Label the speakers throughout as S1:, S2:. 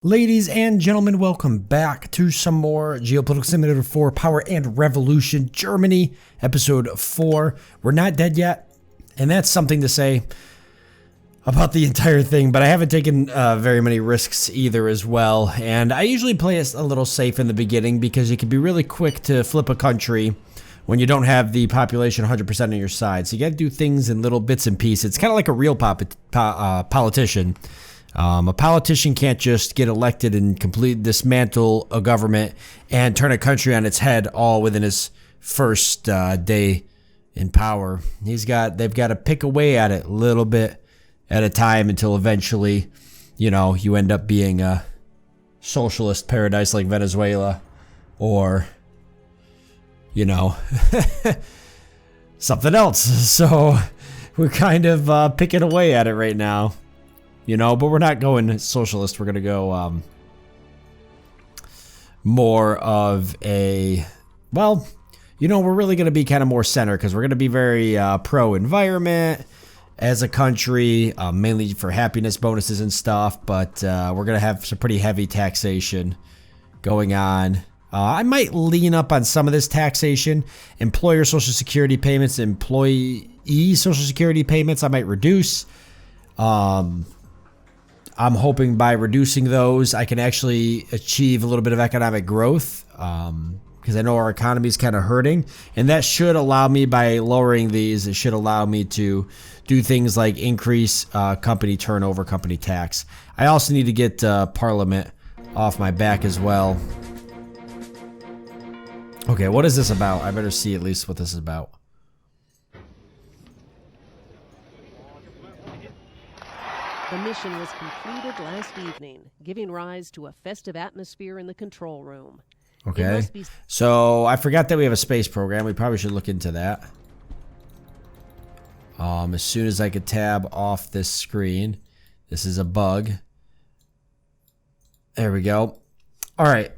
S1: Ladies and gentlemen, welcome back to some more Geopolitical Simulator 4 Power and Revolution Germany, episode 4. We're not dead yet, and that's something to say about the entire thing, but I haven't taken very many risks either as well, and I usually play it a little safe in the beginning because it can be really quick to flip a country when you don't have the population 100% on your side. So you got to do things in little bits and pieces. It's kind of like a real politician. A politician can't just get elected and completely dismantle a government and turn a country on its head all within his first day in power. They've got to pick away at it a little bit at a time until eventually, you end up being a socialist paradise like Venezuela or, something else. So we're kind of picking away at it right now. But we're not going socialist. We're going to go more of a, we're really going to be kind of more center because we're going to be very pro-environment as a country, mainly for happiness bonuses and stuff, but we're going to have some pretty heavy taxation going on. I might lean up on some of this taxation. Employer social security payments, employee social security payments, I might reduce. I'm hoping by reducing those, I can actually achieve a little bit of economic growth because I know our economy is kind of hurting. And that should allow me, by lowering these, it should allow me to do things like increase company turnover, company tax. I also need to get Parliament off my back as well. Okay, what is this about? I better see at least what this is about.
S2: The mission was completed last evening, giving rise to a festive atmosphere in the control room.
S1: Okay. So I forgot that we have a space program. We probably should look into that. As soon as I could tab off this screen. This is a bug. There we go. All right.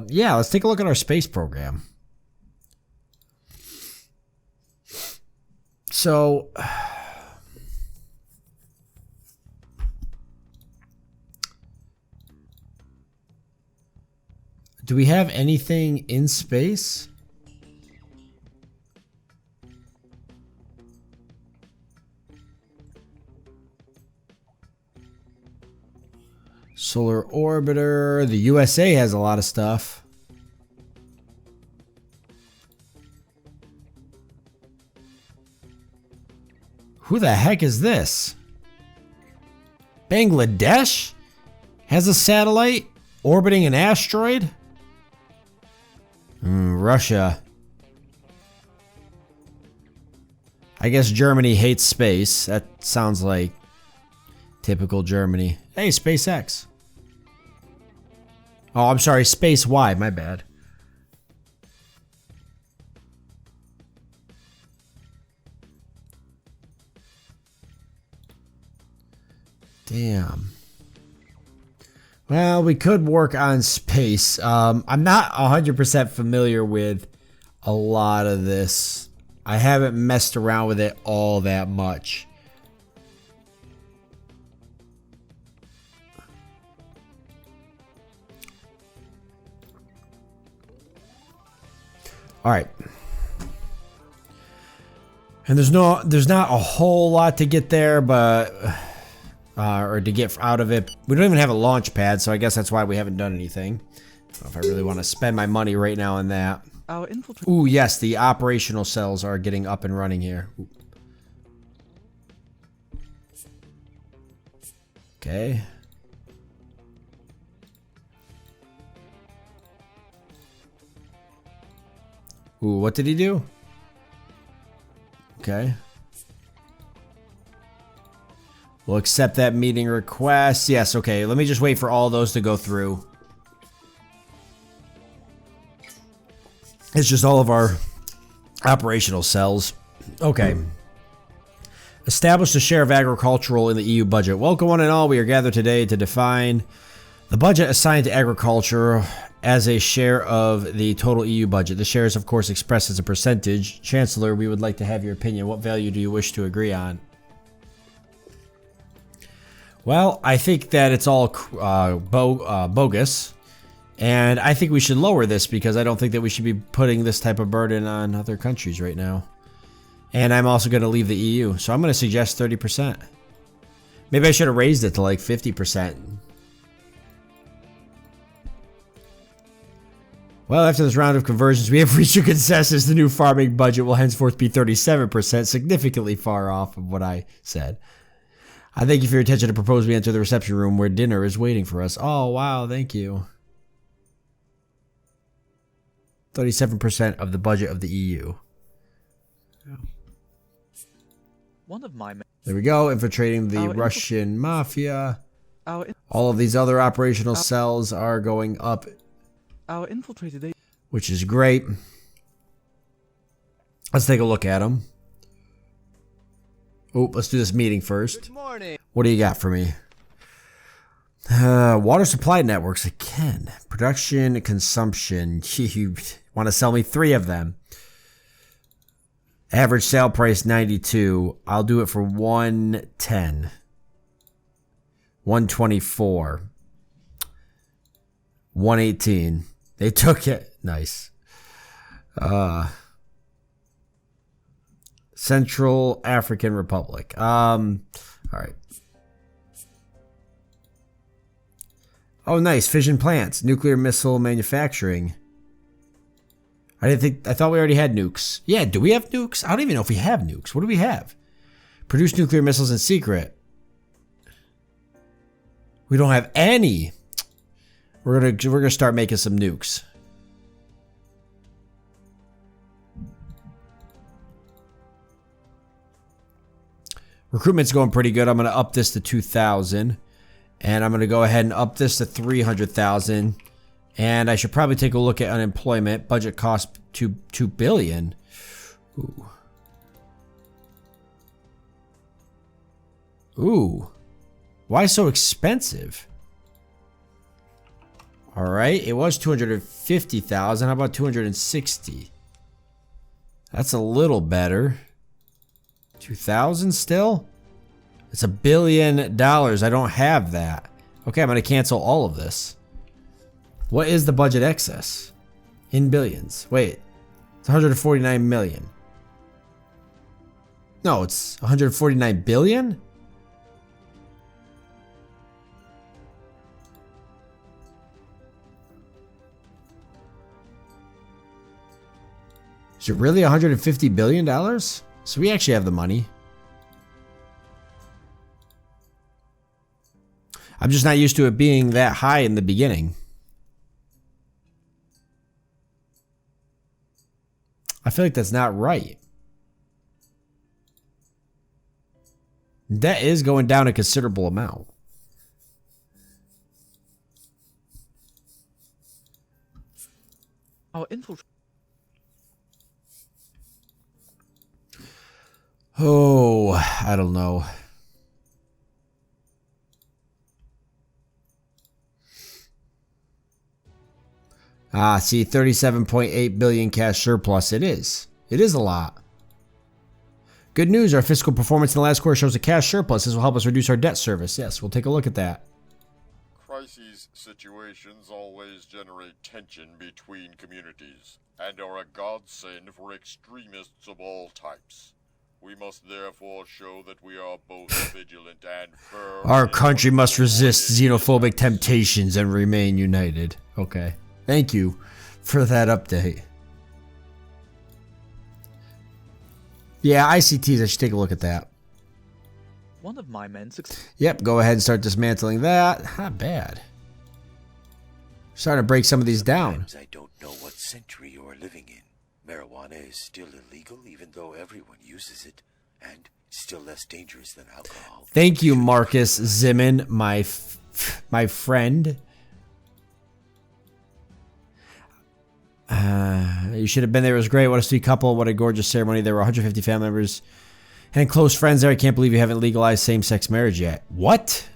S1: Yeah, let's take a look at our space program. So do we have anything in space? Solar orbiter. The USA has a lot of stuff. Who the heck is this? Bangladesh has a satellite orbiting an asteroid? Russia. I guess Germany hates space. That sounds like typical Germany. Hey, SpaceX. Oh, I'm sorry, Space Y, my bad. Damn. Well, we could work on space. I'm not 100% familiar with a lot of this. I haven't messed around with it all that much. All right. And there's not a whole lot to get there, but or to get out of it. We don't even have a launch pad, so I guess that's why we haven't done anything. I don't know if I really want to spend my money right now on that. Ooh, yes, the operational cells are getting up and running here. Ooh. Okay. Ooh, what did he do? Okay. We'll accept that meeting request. Yes, okay. Let me just wait for all those to go through. It's just all of our operational cells. Okay. Establish the share of agricultural in the EU budget. Welcome one and all. We are gathered today to define the budget assigned to agriculture as a share of the total EU budget. The share is, of course, expressed as a percentage. Chancellor, we would like to have your opinion. What value do you wish to agree on? Well, I think that it's all bogus. And I think we should lower this because I don't think that we should be putting this type of burden on other countries right now. And I'm also going to leave the EU. So I'm going to suggest 30%. Maybe I should have raised it to like 50%. Well, after this round of conversions, we have reached a consensus. The new farming budget will henceforth be 37%, significantly far off of what I said. I thank you for your attention and propose we enter the reception room where dinner is waiting for us. Oh, wow, thank you. 37% of the budget of the EU.
S3: One of my
S1: There we go, infiltrating the Russian mafia. All of these other operational cells are going up,
S3: infiltrated,
S1: which is great. Let's take a look at them. Oh, let's do this meeting first.
S4: Good morning.
S1: What do you got for me? Water supply networks again. Production, consumption. You want to sell me 3 of them. Average sale price 92. I'll do it for 110. 124. 118. They took it. Nice. Central African Republic. All right. Oh, nice. Fission plants. Nuclear missile manufacturing. I thought we already had nukes. Yeah, do we have nukes? I don't even know if we have nukes. What do we have? Produce nuclear missiles in secret. We don't have any. We're gonna start making some nukes. Recruitment's going pretty good. I'm gonna up this to 2,000. And I'm gonna go ahead and up this to 300,000. And I should probably take a look at unemployment. Budget cost $2 billion. Ooh. Ooh. Why so expensive? All right, it was 250,000. How about 260? That's a little better. 2,000 still? It's $1 billion. I don't have that. Okay, I'm gonna cancel all of this. What is the budget excess? In billions. Wait. It's 149 million. No, it's 149 billion? Is it really $150 billion? So we actually have the money. I'm just not used to it being that high in the beginning. I feel like that's not right. That is going down a considerable amount. Oh, I don't know. Ah, see, 37.8 billion cash surplus. It is. It is a lot. Good news, our fiscal performance in the last quarter shows a cash surplus. This will help us reduce our debt service. Yes, we'll take a look at that.
S5: Crises situations always generate tension between communities and are a godsend for extremists of all types. We must therefore show that we are both vigilant and firm.
S1: Our country must resist xenophobic temptations and remain united. Okay. Thank you for that update. Yeah, ICTs, I should take a look at that.
S3: One of my men
S1: Yep, go ahead and start dismantling that. Not bad. Starting to break some of these down.
S6: I don't know what century you're living in. Marijuana is still illegal even though everyone uses it, and it's still less dangerous than alcohol.
S1: Thank you, Marcus Zimmon, my friend. You should have been there. It was great. What a sweet couple. What a gorgeous ceremony. There were 150 family members and close friends there. I can't believe you haven't legalized same-sex marriage yet. What?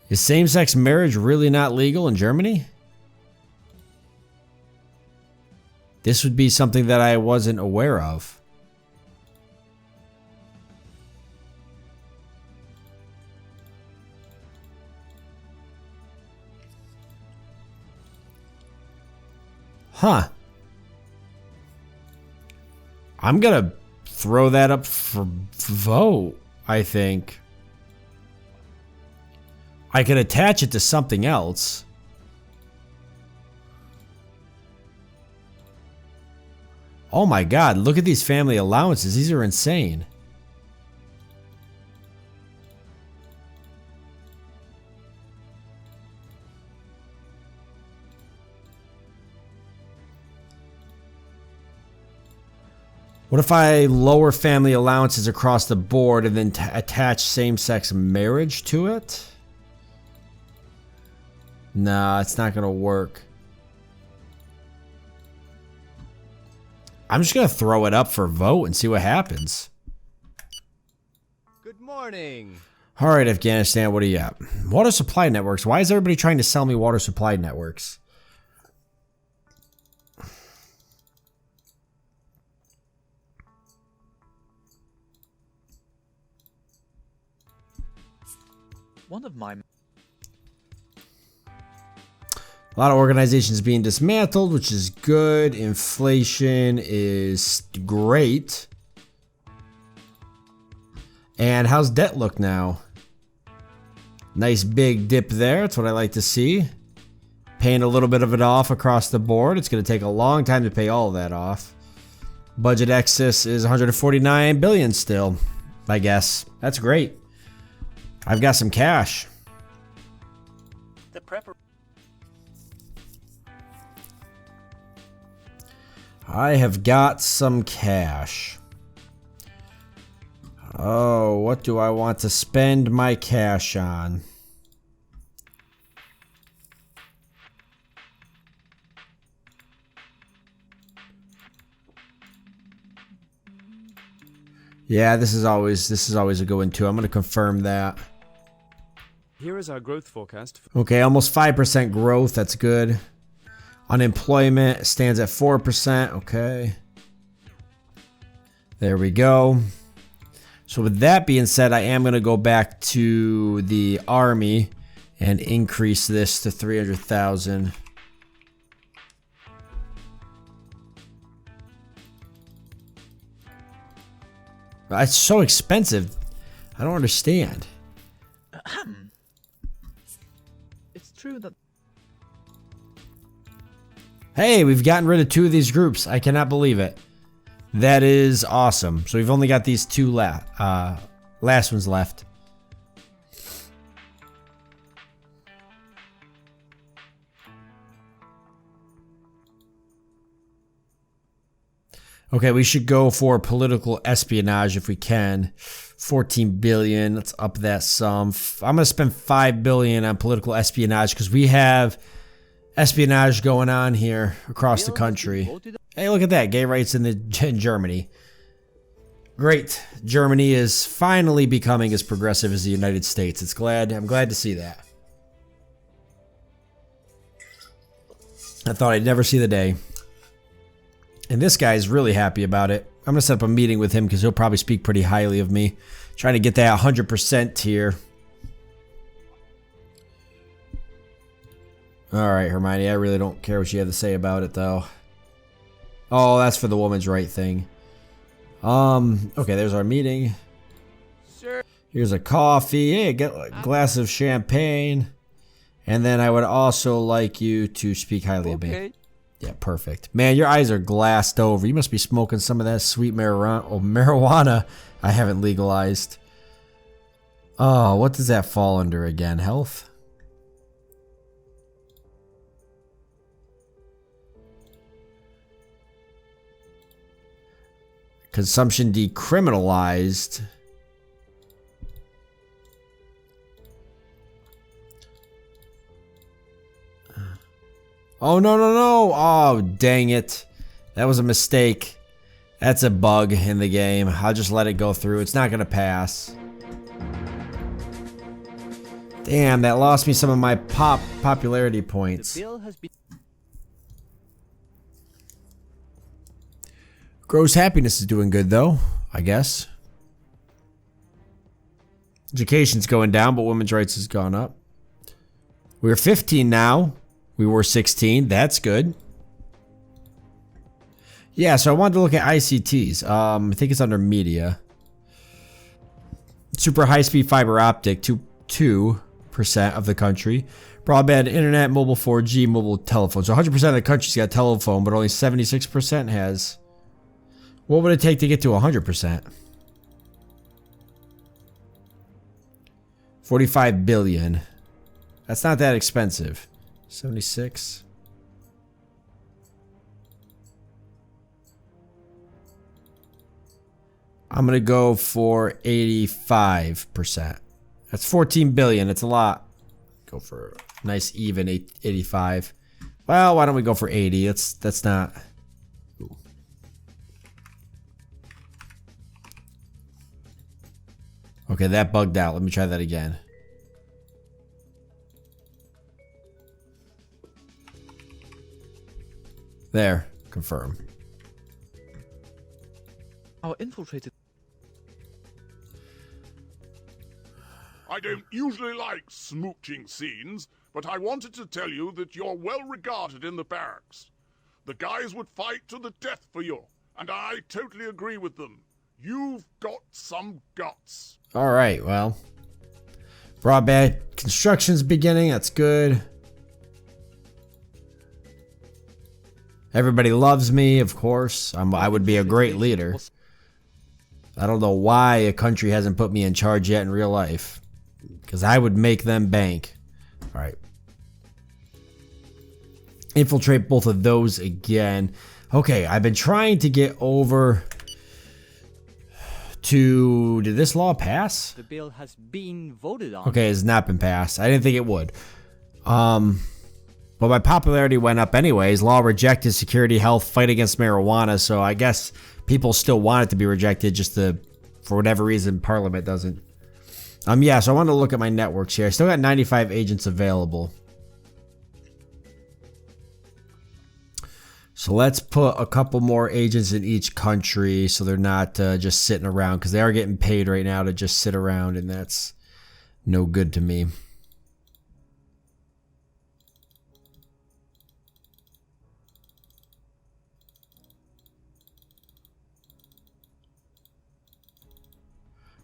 S1: Is same-sex marriage really not legal in Germany? This would be something that I wasn't aware of. Huh. I'm gonna throw that up for vote, I think. I could attach it to something else. Oh my god, look at these family allowances. These are insane. What if I lower family allowances across the board and then attach same-sex marriage to it? Nah, it's not gonna work. I'm just gonna throw it up for vote and see what happens.
S4: Good morning.
S1: All right, Afghanistan, what are you at? Water supply networks. Why is everybody trying to sell me water supply networks?
S3: One of my...
S1: A lot of organizations being dismantled, which is good. Inflation is great. And how's debt look now? Nice big dip there. That's what I like to see. Paying a little bit of it off across the board. It's going to take a long time to pay all of that off. Budget excess is 149 billion still, I guess. That's great. I've got some cash.
S6: The prepper.
S1: I have got some cash. Oh, what do I want to spend my cash on? Yeah, this is always a good one too. I'm going to confirm that.
S4: Here is our growth forecast.
S1: Okay, almost 5% growth. That's good. Unemployment stands at 4%. Okay. There we go. So with that being said, I am going to go back to the army and increase this to 300,000. It's so expensive. I don't understand.
S3: It's true that...
S1: Hey, we've gotten rid of 2 of these groups. I cannot believe it. That is awesome. So we've only got these 2 last ones left. Okay, we should go for political espionage if we can. 14 billion. Let's up that sum. I'm going to spend 5 billion on political espionage because we have espionage going on here across the country. Hey, look at that. Gay rights in Germany. Great. Germany is finally becoming as progressive as the United States. I'm glad to see that. I thought I'd never see the day. And this guy's really happy about it. I'm going to set up a meeting with him because he'll probably speak pretty highly of me. Trying to get that 100% tier. Alright, Hermione, I really don't care what you have to say about it, though. Oh, that's for the woman's right thing. Okay, there's our meeting.
S4: Sure.
S1: Here's a coffee. Hey, get a glass of champagne. And then I would also like you to speak highly of me. Yeah, perfect. Man, your eyes are glassed over. You must be smoking some of that sweet marijuana I haven't legalized. Oh, what does that fall under again? Health? Consumption decriminalized. Oh, no, no, no. Oh, dang it. That was a mistake. That's a bug in the game. I'll just let it go through. It's not going to pass. Damn, that lost me some of my popularity points.
S4: The bill has been...
S1: Gross happiness is doing good, though, I guess. Education's going down, but women's rights has gone up. We're 15 now. We were 16. That's good. Yeah, so I wanted to look at ICTs. I think it's under media. Super high-speed fiber optic, 2% of the country. Broadband internet, mobile 4G, mobile telephone. So 100% of the country's got telephone, but only 76% has. What would it take to get to 100%? 45 billion. That's not that expensive. 76. I'm going to go for 85%. That's 14 billion. It's a lot. Go for a nice even 85. Well, why don't we go for 80? That's not. Ooh. Okay, that bugged out. Let me try that again. There. Confirm.
S3: Our infiltrated.
S7: I don't usually like smooching scenes, but I wanted to tell you that you're well regarded in the barracks. The guys would fight to the death for you, and I totally agree with them. You've got some guts.
S1: All right, well. Broadband construction's beginning. That's good. Everybody loves me, of course. I would be a great leader. I don't know why a country hasn't put me in charge yet in real life. Because I would make them bank. All right. Infiltrate both of those again. Okay, I've been trying to get over to... Did this law pass?
S8: The bill has been voted on.
S1: Okay, it's not been passed. I didn't think it would. But my popularity went up anyways. Law rejected security, health, fight against marijuana. So I guess people still want it to be rejected, just for whatever reason, Parliament doesn't. Yeah, so I want to look at my networks here. I still got 95 agents available. So let's put a couple more agents in each country so they're not just sitting around, because they are getting paid right now to just sit around, and that's no good to me.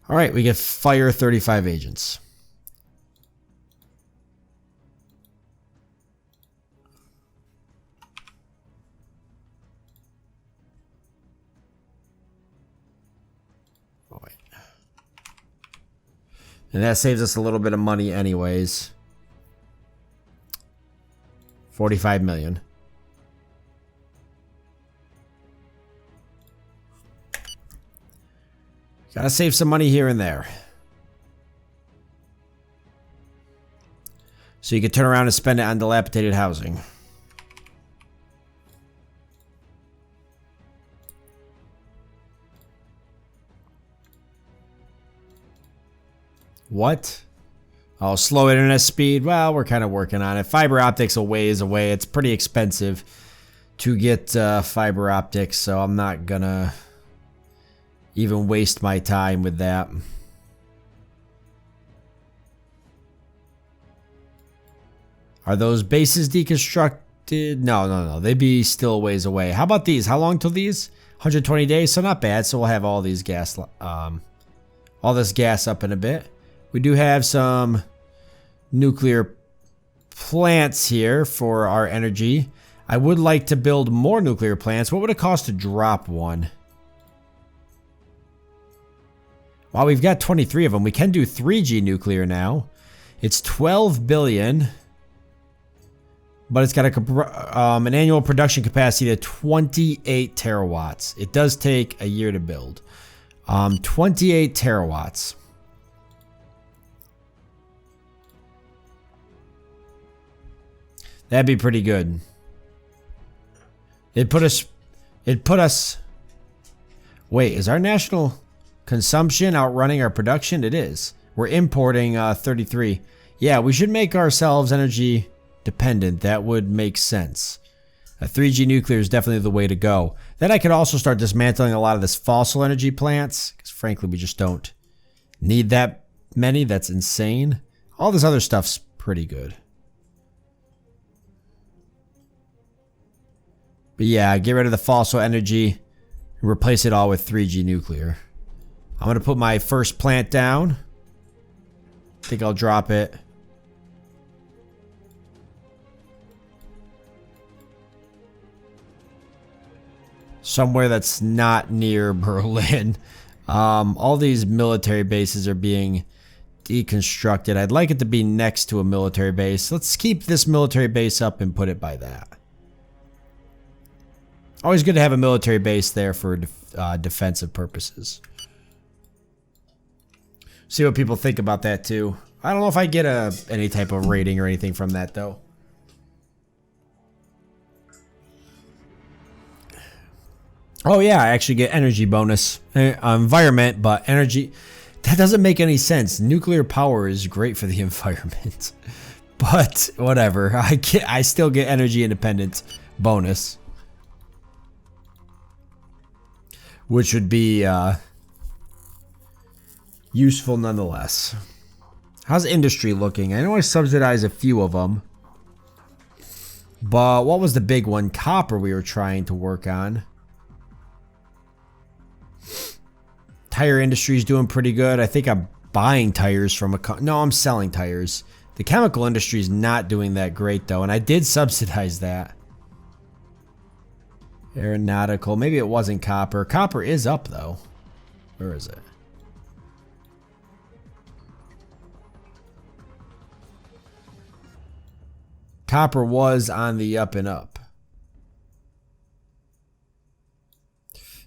S1: All right, we get fire 35 agents. Oh, wait. And that saves us a little bit of money anyways. 45 million. Gotta save some money here and there. So you can turn around and spend it on dilapidated housing. What? Oh, slow internet speed. Well, we're kind of working on it. Fiber optics a ways away. It's pretty expensive to get fiber optics, so I'm not gonna even waste my time with that. Are those bases deconstructed? No. They'd be still a ways away. How about these? How long till these? 120 days, so not bad. So we'll have all these gas, all this gas up in a bit. We do have some nuclear plants here for our energy. I would like to build more nuclear plants. What would it cost to drop one? Wow, we've got 23 of them. We can do 3G nuclear now. It's 12 billion. But it's got an annual production capacity of 28 terawatts. It does take a year to build. 28 terawatts. That'd be pretty good. It'd put us... Wait, is our national consumption outrunning our production? It is. We're importing 33. Yeah, we should make ourselves energy dependent. That would make sense. 3G nuclear is definitely the way to go. Then I could also start dismantling a lot of this fossil energy plants, because frankly we just don't need that many. That's insane. All this other stuff's pretty good. But yeah, get rid of the fossil energy. And replace it all with 3G nuclear. I'm going to put my first plant down. I think I'll drop it. Somewhere that's not near Berlin. All these military bases are being deconstructed. I'd like it to be next to a military base. Let's keep this military base up and put it by that. Always good to have a military base there for defensive purposes. See what people think about that too. I don't know if I get any type of rating or anything from that though. Oh yeah, I actually get energy bonus. Environment, but energy... That doesn't make any sense. Nuclear power is great for the environment. But, whatever. I still get energy independence bonus. Which would be useful nonetheless. How's industry looking? I know I subsidize a few of them. But what was the big one? Copper we were trying to work on. Tire industry is doing pretty good. I think I'm buying tires from a... No, I'm selling tires. The chemical industry is not doing that great, though. And I did subsidize that. Aeronautical. Maybe it wasn't copper. Copper is up, though. Where is it? Copper was on the up and up.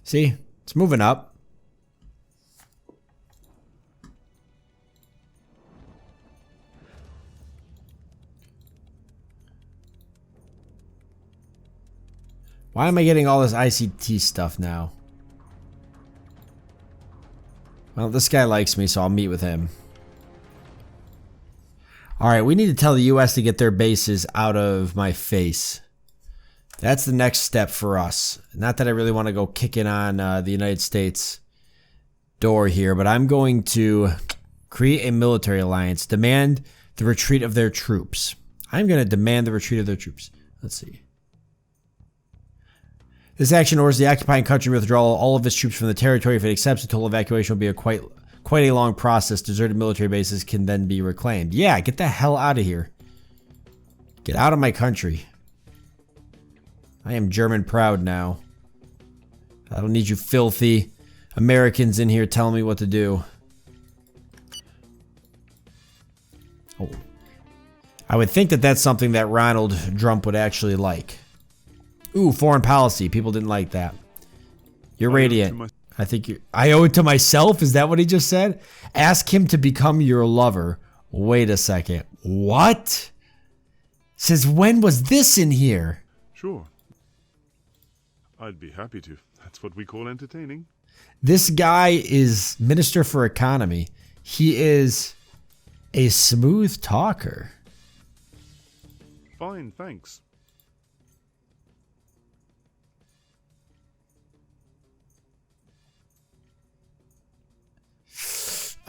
S1: See? It's moving up. Why am I getting all this ICT stuff now? Well, this guy likes me, so I'll meet with him. Alright, we need to tell the US to get their bases out of my face. That's the next step for us. Not that I really want to go kicking on the United States door here, but I'm going to create a military alliance. Demand the retreat of their troops. I'm going to demand the retreat of their troops. Let's see. This action orders the occupying country to withdraw all of its troops from the territory. If it accepts, the total evacuation will be quite a long process. Deserted military bases can then be reclaimed. Yeah, get the hell out of here. Get out of my country. I am German proud now. I don't need you filthy Americans in here telling me what to do. Oh. I would think that that's something that Ronald Trump would actually like. Ooh, foreign policy. People didn't like that. You're radiant. I think you... I owe it to myself? Is that what he just said? Ask him to become your lover. Wait a second. What? Says, when was this in here?
S7: Sure. I'd be happy to. That's what we call entertaining.
S1: This guy is Minister for Economy. He is a smooth talker.
S7: Fine, thanks.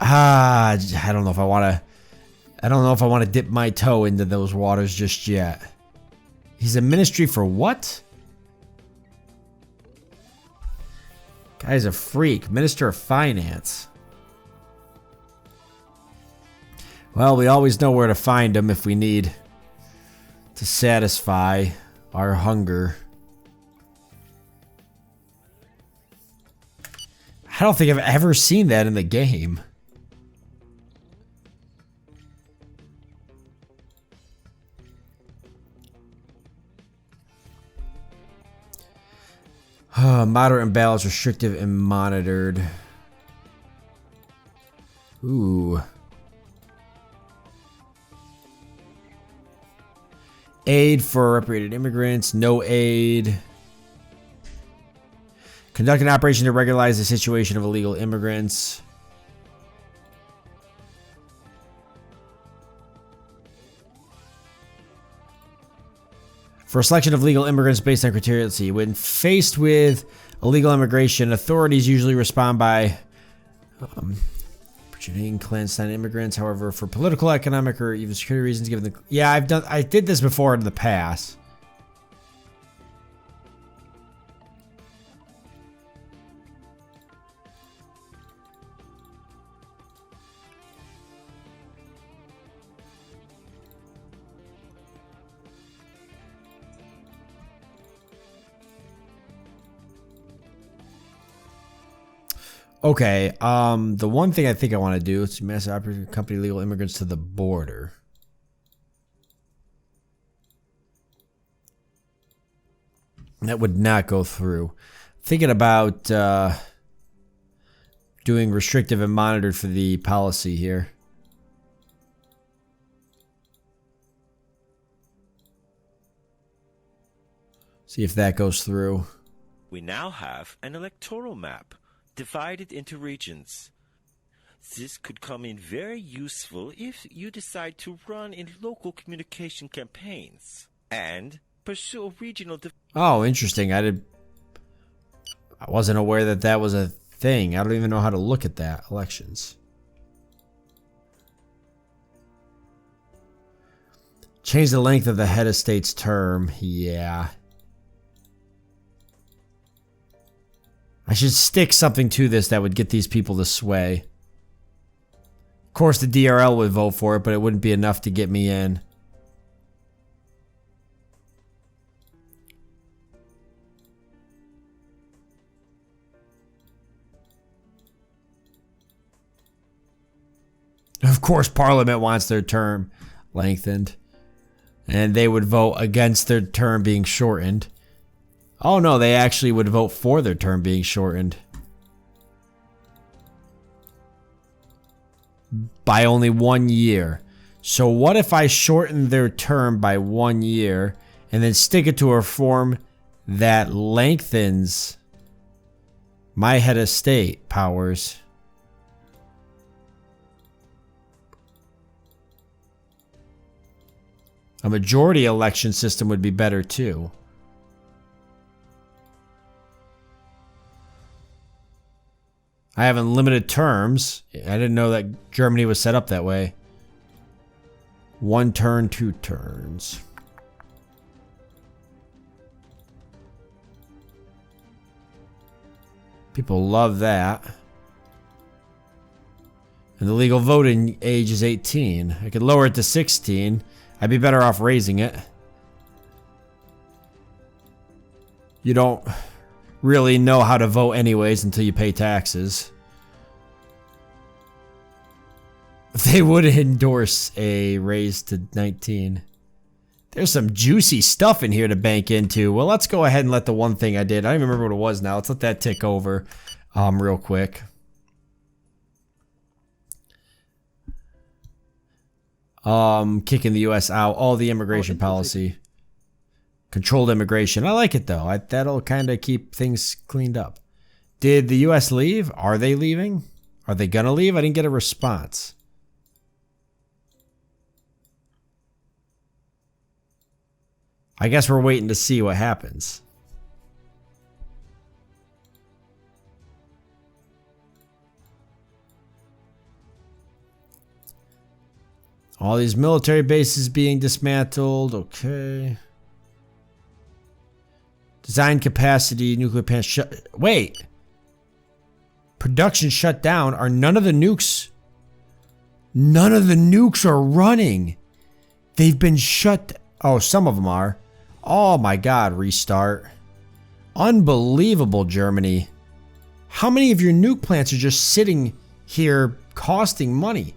S1: I don't know if I want to dip my toe into those waters just yet. He's a ministry for what? Guy's a freak. Minister of Finance. Well, we always know where to find him if we need to satisfy our hunger. I don't think I've ever seen that in the game. Moderate and balanced, restrictive and monitored. Ooh. Aid for repatriated immigrants. No aid. Conduct an operation to regularize the situation of illegal immigrants. For a selection of legal immigrants based on criteria, let's see. When faced with illegal immigration, authorities usually respond by originating clandestine immigrants. However, for political, economic, or even security reasons, given the... Yeah, I did this before in the past. Okay, the one thing I think I want to do is to mass operation company illegal immigrants to the border. That would not go through. Thinking about doing restrictive and monitored for the policy here. See if that goes through.
S9: We now have an electoral map divided into regions. This could come in very useful if you decide to run in local communication campaigns and pursue a regional.
S1: Oh, interesting. I wasn't aware that that was a thing. I don't even know how to look at that. Elections. Change the length of the head of state's term. Yeah. I should stick something to this that would get these people to sway. Of course, the DRL would vote for it, but it wouldn't be enough to get me in. Of course, Parliament wants their term lengthened. And they would vote against their term being shortened. Oh no, they actually would vote for their term being shortened. By only 1 year. So what if I shorten their term by 1 year and then stick it to a reform that lengthens my head of state powers? A majority election system would be better too. I have unlimited terms. I didn't know that Germany was set up that way. 1 turn, 2 turns. People love that. And the legal voting age is 18. I could lower it to 16. I'd be better off raising it. You don't really know how to vote anyways until you pay taxes. They would endorse a raise to 19. There's some juicy stuff in here to bank into. Well, let's go ahead and let the one thing I did. I don't even remember what it was now. Let's let that tick over real quick. Kicking the U.S. out. All the immigration policy. Controlled immigration. I like it though. That'll kind of keep things cleaned up. Did the U.S. leave? Are they leaving? Are they gonna leave? I didn't get a response. I guess we're waiting to see what happens. All these military bases being dismantled. Okay. Design capacity, nuclear plants shut. Wait. Production shut down. Are none of the nukes? None of the nukes are running. They've been shut. Oh, some of them are. Oh my God, restart. Unbelievable, Germany. How many of your nuke plants are just sitting here costing money?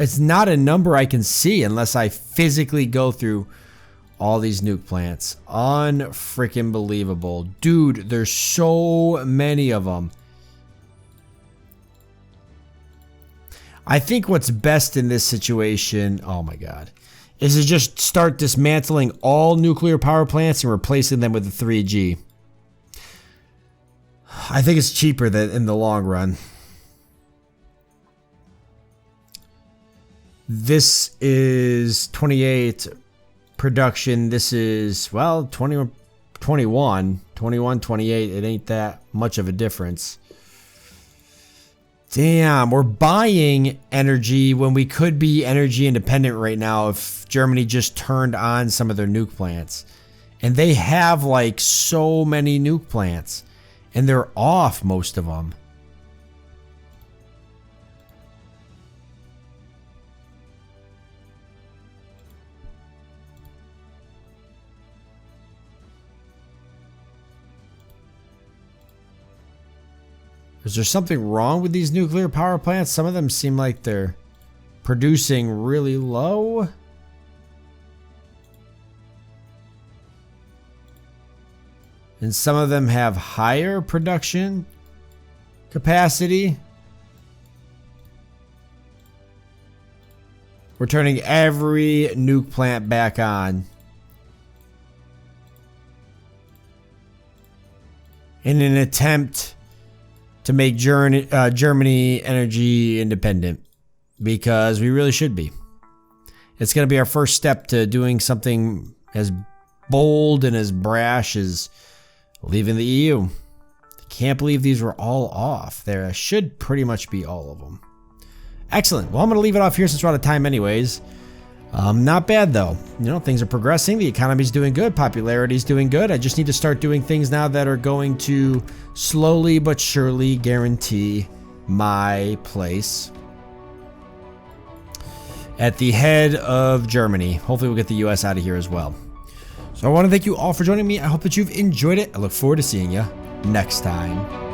S1: It's not a number I can see unless I physically go through all these nuke plants. Unfreaking believable. Dude, there's so many of them. I think what's best in this situation, oh my God, is to just start dismantling all nuclear power plants and replacing them with the 3G. I think it's cheaper than in the long run. This is 28 production. This is, well, 21, 28. It ain't that much of a difference. Damn, we're buying energy when we could be energy independent right now if Germany just turned on some of their nuke plants. And they have like so many nuke plants. And they're off, most of them. Is there something wrong with these nuclear power plants? Some of them seem like they're producing really low. And some of them have higher production capacity. We're turning every nuke plant back on in an attempt to make Germany energy independent, because we really should be. It's going to be our first step to doing something as bold and as brash as leaving the EU. Can't believe these were all off. There should pretty much be all of them. Excellent. Well, I'm going to leave it off here since we're out of time anyways. Not bad though. You know, things are progressing. The economy's doing good. Popularity's doing good. I just need to start doing things now that are going to slowly but surely guarantee my place at the head of Germany. Hopefully we'll get the US out of here as well. So I want to thank you all for joining me. I hope that you've enjoyed it. I look forward to seeing you next time.